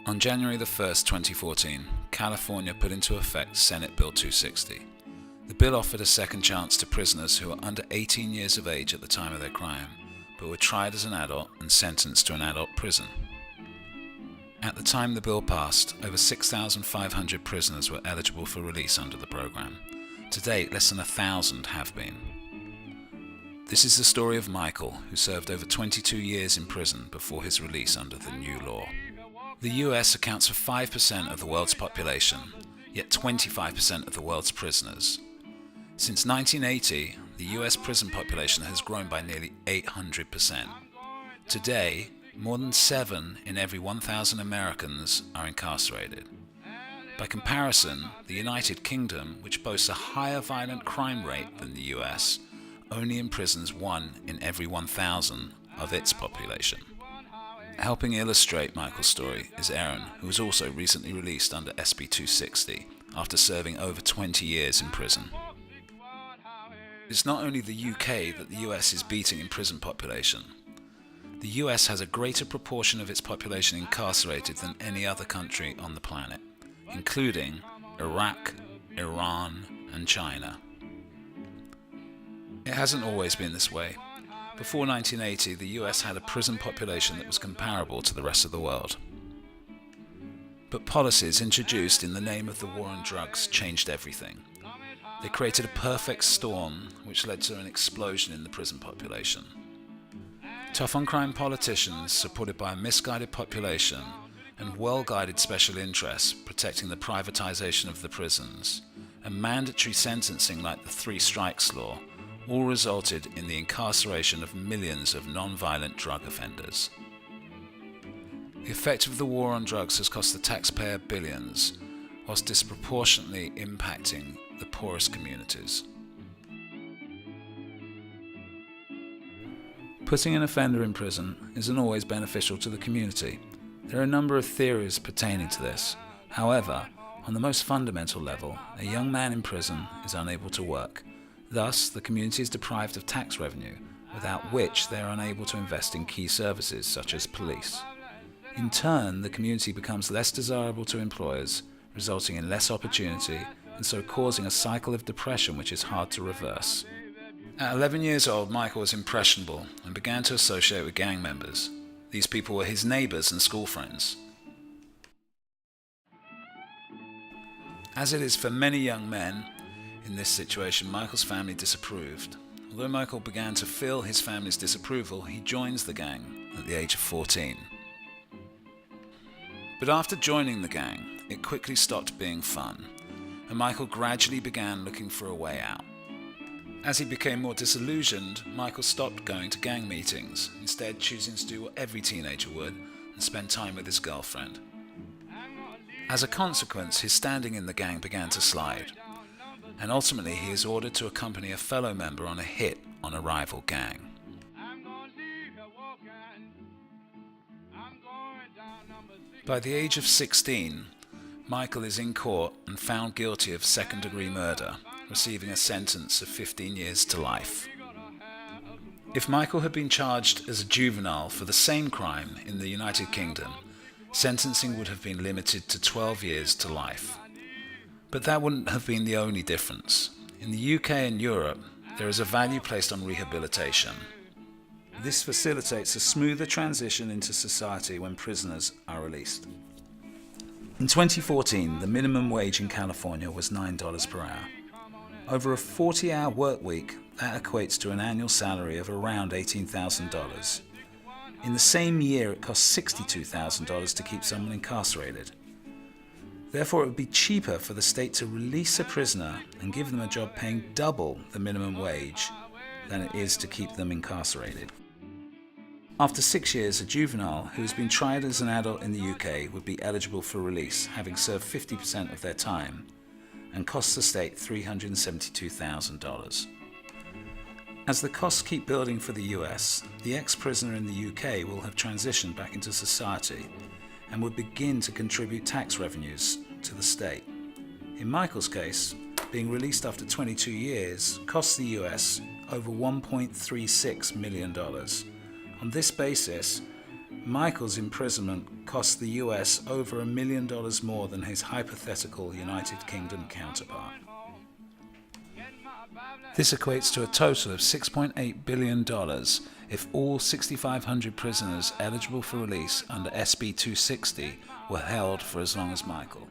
On January 1st, 2014, California put into effect Senate Bill 260. The bill offered a second chance to prisoners who were under 18 years of age at the time of their crime, but were tried as an adult and sentenced to an adult prison. At the time the bill passed, over 6,500 prisoners were eligible for release under the program. To date, less than 1,000 have been. This is the story of Michael, who served over 22 years in prison before his release under the new law. The US accounts for 5% of the world's population, yet 25% of the world's prisoners. Since 1980, the US prison population has grown by nearly 800%. Today, more than 7 in every 1,000 Americans are incarcerated. By comparison, the United Kingdom, which boasts a higher violent crime rate than the US, only imprisons 1 in every 1,000 of its population. Helping illustrate Michael's story is Aaron, who was also recently released under SB 260 after serving over 20 years in prison. It's not only the UK that the US is beating in prison population. The US has a greater proportion of its population incarcerated than any other country on the planet, including Iraq, Iran, and China. It hasn't always been this way. Before 1980, the US had a prison population that was comparable to the rest of the world. But policies introduced in the name of the war on drugs changed everything. They created a perfect storm which led to an explosion in the prison population. Tough-on-crime politicians, supported by a misguided population, and well-guided special interests protecting the privatization of the prisons, and mandatory sentencing like the Three Strikes Law, all resulted in the incarceration of millions of non-violent drug offenders. The effect of the war on drugs has cost the taxpayer billions, whilst disproportionately impacting the poorest communities. Putting an offender in prison isn't always beneficial to the community. There are a number of theories pertaining to this. However, on the most fundamental level, a young man in prison is unable to work. Thus, the community is deprived of tax revenue, without which they are unable to invest in key services such as police. In turn, the community becomes less desirable to employers, resulting in less opportunity, and so causing a cycle of depression which is hard to reverse. At 11 years old, Michael was impressionable and began to associate with gang members. These people were his neighbours and school friends. As it is for many young men, in this situation, Michael's family disapproved. Although Michael began to feel his family's disapproval, he joins the gang at the age of 14. But after joining the gang, it quickly stopped being fun, and Michael gradually began looking for a way out. As he became more disillusioned, Michael stopped going to gang meetings, instead choosing to do what every teenager would and spend time with his girlfriend. As a consequence, his standing in the gang began to slide, and ultimately he is ordered to accompany a fellow member on a hit on a rival gang. By the age of 16, Michael is in court and found guilty of second-degree murder, receiving a sentence of 15 years to life. If Michael had been charged as a juvenile for the same crime in the United Kingdom, sentencing would have been limited to 12 years to life. But that wouldn't have been the only difference. In the UK and Europe, there is a value placed on rehabilitation. This facilitates a smoother transition into society when prisoners are released. In 2014, the minimum wage in California was $9 per hour. Over a 40-hour work week, that equates to an annual salary of around $18,000. In the same year, it costs $62,000 to keep someone incarcerated. Therefore, it would be cheaper for the state to release a prisoner and give them a job paying double the minimum wage than it is to keep them incarcerated. After 6 years, a juvenile who has been tried as an adult in the UK would be eligible for release, having served 50% of their time, and costs the state $372,000. As the costs keep building for the US, the ex-prisoner in the UK will have transitioned back into society and would begin to contribute tax revenues to the state. In Michael's case, being released after 22 years costs the US over $1.36 million. On this basis, Michael's imprisonment cost the US over $1 million more than his hypothetical United Kingdom counterpart. This equates to a total of $6.8 billion if all 6,500 prisoners eligible for release under SB 260 were held for as long as Michael.